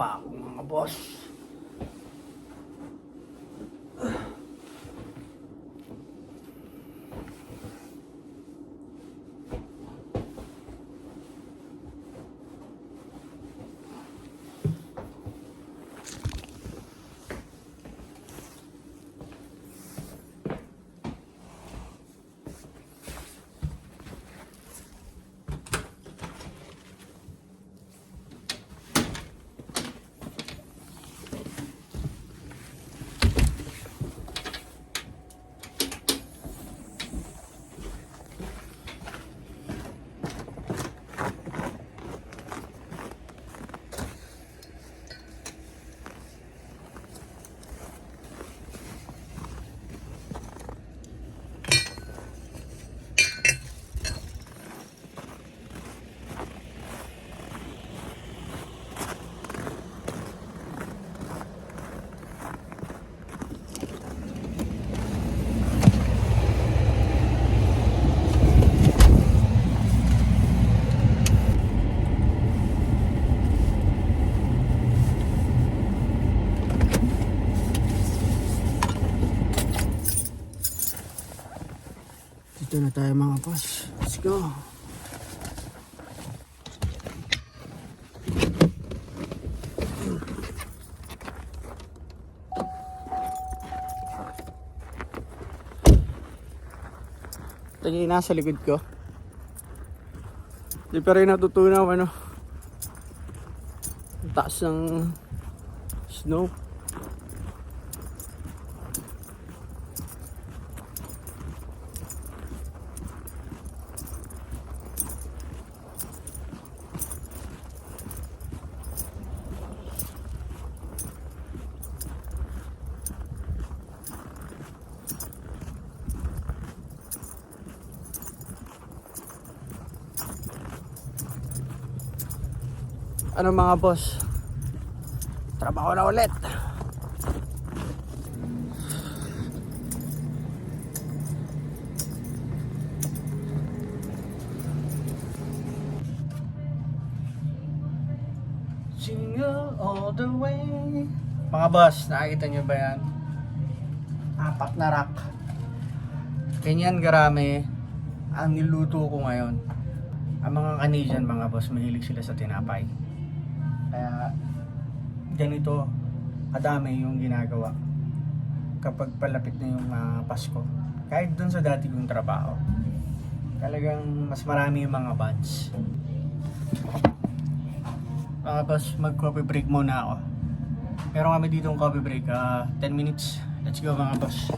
Pa ako mga boss. Dito na tayo mga boss. Let's go. Ito yung nasa likod ko. Di pa rin natutunaw ano. Ang taas ng snow. Ano mga boss, trabaho na ulit. Jingle all the way. Mga boss, nakikita nyo ba yan? Apat na rack. Ganyan garami ang niluto ko ngayon. Ang mga Canadian mga boss, mahilig sila sa tinapay. Kaya ganito kadami yung ginagawa kapag palapit na yung Pasko. Kahit dun sa dati kong trabaho, talagang mas marami yung mga buns. Tapos mag coffee break muna ako. Meron kami ditong coffee break, 10 minutes. Let's go mga boss.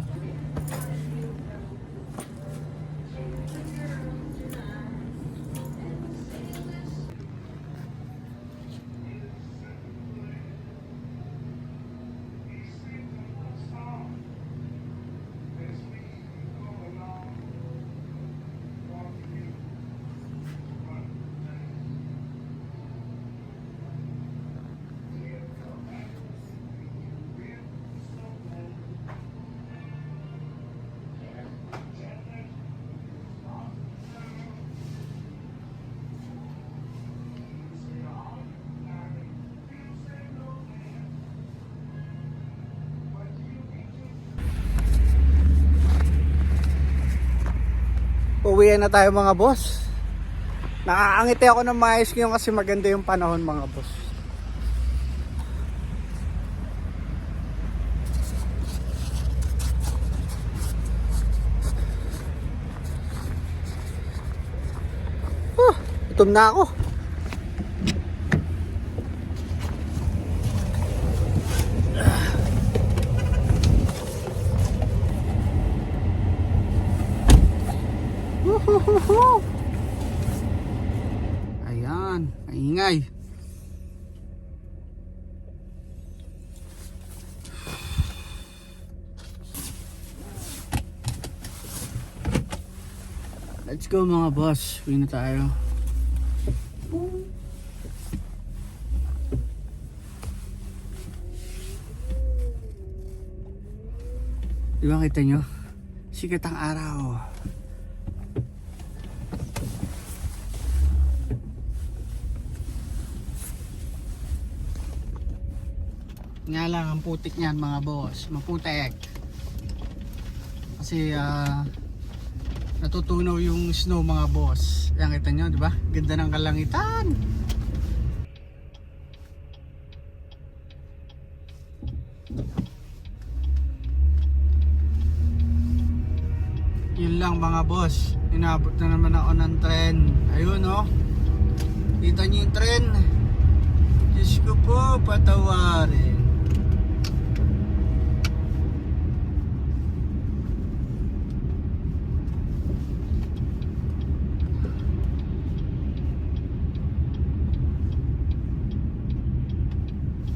Uuwian na tayo mga boss. Nakakangiti ako ng maayos ngayon kasi maganda yung panahon mga boss. Gutom na ako. Ayan, maingay. Let's go mga boss. Uwi na tayo. Diba kita nyo? Sikat ang araw. Nga lang ang putik niyan mga boss. Maputek. Kasi natutunaw yung snow mga boss. Yan kita nyo, diba? Ganda ng kalangitan. Yun lang mga boss. Inabot na naman ako ng tren. Ayun oh. Kita nyo yung tren. Diyos ko po, patawarin.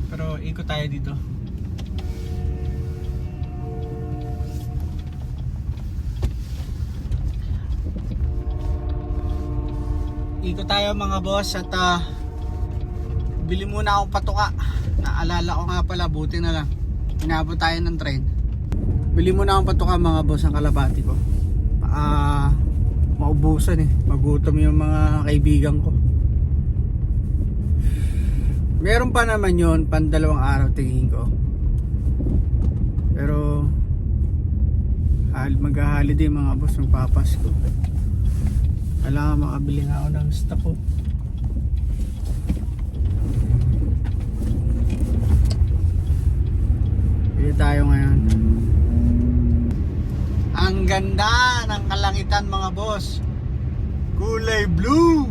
Pero ikot tayo dito. Ikot tayo mga boss at bili muna akong patuka. Naalala ko nga pala, buti na lang inabot tayo ng train. Bili muna akong patuka mga boss ang kalapati ko. Maubusan magutom yung mga kaibigan ko. Meron pa naman yun, pandalawang araw tingin ko. Pero mag-holiday mga boss, magpapasko. Kailangan makabili nga ako ng stock ko. Bili tayo ngayon. Ang ganda ng kalangitan mga boss. Kulay blue.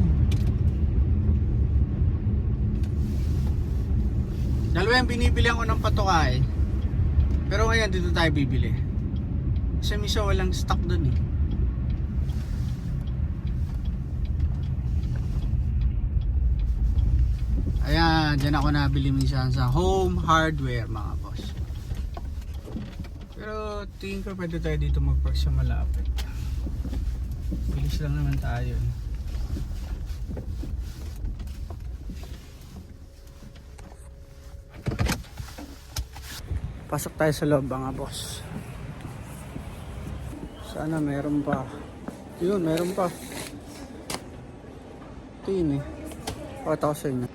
Dalawa yung binibilihan ko ng patuka Pero ngayon dito tayo bibili. Kasi misa walang stock dun Ayan, dyan ako nabili minsan sa Home Hardware mga boss. Pero tingin ko pwede tayo dito mag-park sa malapit. Bilis lang naman tayo Pasok tayo sa loob mga boss. Sana meron pa. Yun, meron pa. Ito yun Pakita ko sa inyo.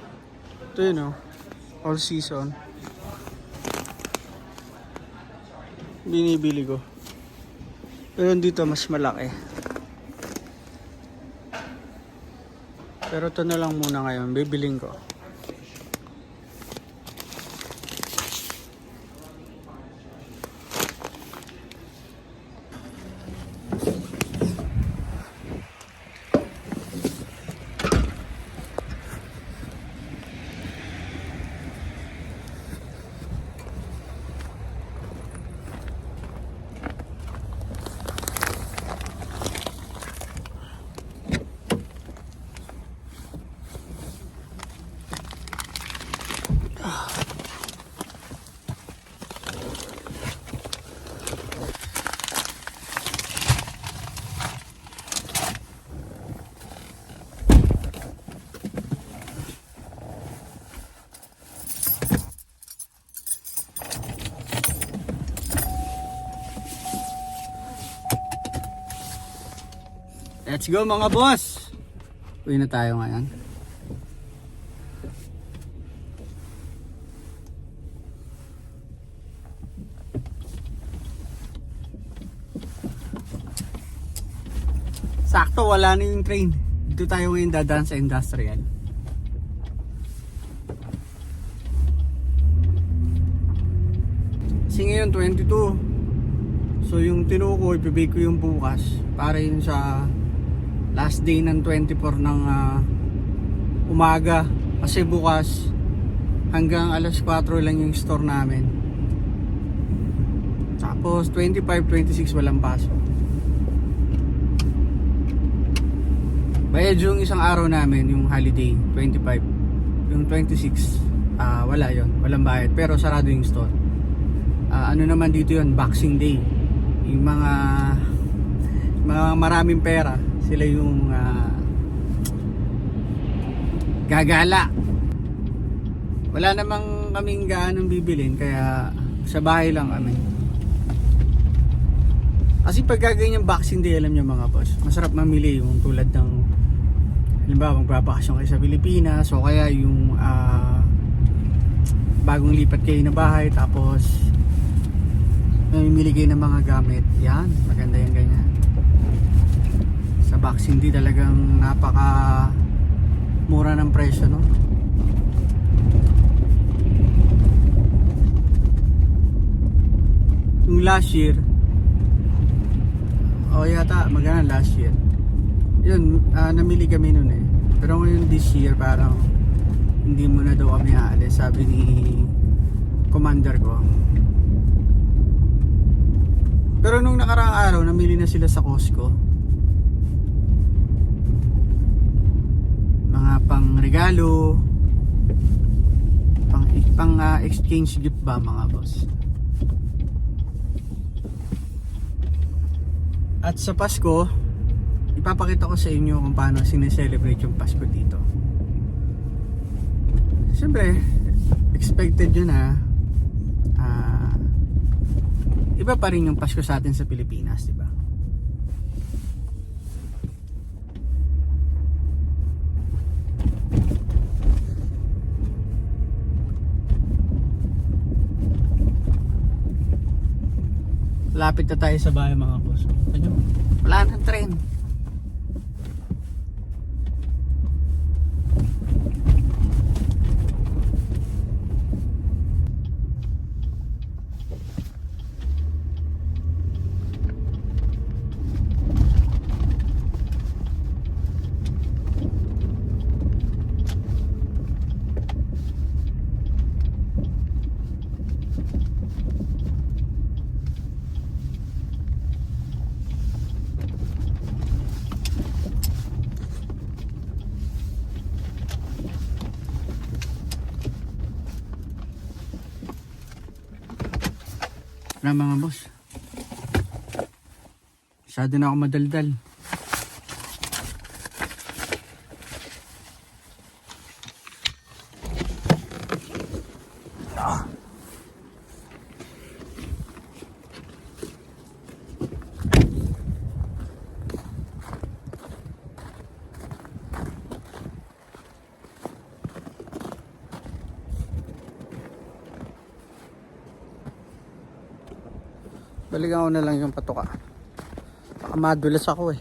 Ito yun all season. Binibili ko. Pero dito mas malaki. Pero ito na lang muna ngayon, bibiling ko. Let's go mga boss. Uwi na tayo ngayon. Sakto, wala na yung train. Dito tayo ngayon dadaan sa industrial. Kasi ngayon 22. So yung tinuko, ibibig ko yung bukas para yun sa last day ng 24 ng umaga. Kasi bukas hanggang alas 4 lang yung store namin. Tapos 25, 26 walang pasok. Bayad yung isang araw namin, yung holiday, 25. Yung 26, wala yon, walang bayad. Pero sarado yung store. Ano naman dito yon, Boxing Day. Yung mga maraming pera, sila yung gagala. Wala namang kaming gaanong bibilin, kaya sa bahay lang kami. Kasi pag gagawin yung Boxing Day, alam nyo mga boss, masarap mamili yung tulad ng halimbawa magbabakasyon kayo sa Pilipinas o kaya yung bagong lipat kayo na bahay, tapos mamimili kayo ng mga gamit. Yan, maganda yung ganyan. Sa Boxing Day talagang napaka mura ng presyo, no? Yung last year, yata magana last year yun, namili kami nun eh. Pero ngayon this year parang hindi muna daw kami aalis, sabi ni commander ko. Pero nung nakaraang araw namili na sila sa Costco, mga pang regalo, pang exchange gift ba mga boss. At sa Pasko, ipapakita ko sa inyo kung paano sineselebrate yung Pasko dito. Siyempre, expected yun na iba pa rin yung Pasko sa atin sa Pilipinas, diba? Lapit na tayo sa bahay mga boss. Wala nang tren. Na mga boss, masyado na ako madaldal. Balikan ko na lang yung patuka. Baka madulas ako eh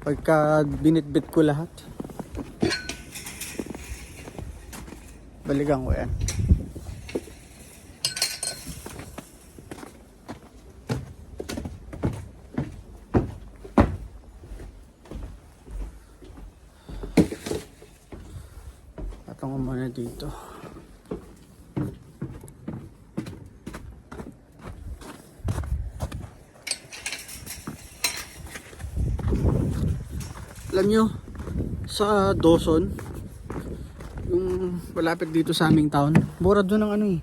pagka binitbit ko lahat. Balikan ko yan. Patong ko muna dito. Alam nyo, sa Dawson, yung malapit dito sa aming town, mura doon ng ano eh,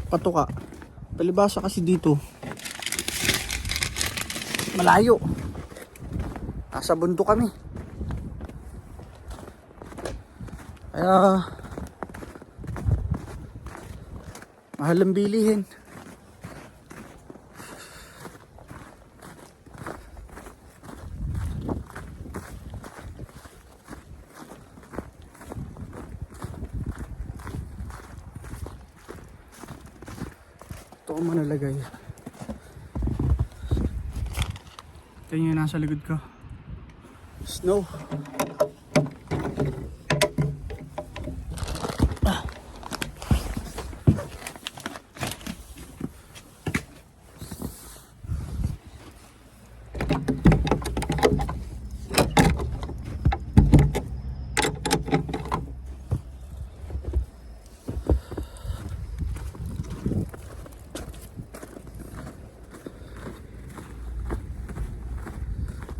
patuka. Palibasa kasi dito, malayo. Nasa bundok kami. Kaya, mahal ang bilihin. Ito ko manalagay. Ito yung nasa likod ko. No.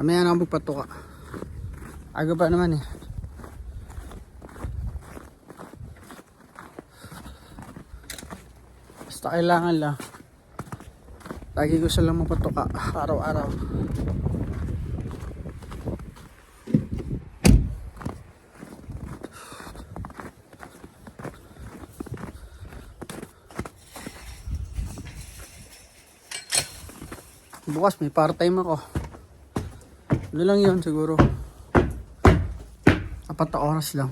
Mamaya na ako magpatuka. Aga pa naman eh. Basta kailangan lang. Lagi ko silang mapatuka araw-araw. Bukas may part-time ako. Ano lang yun siguro. 4 na oras lang.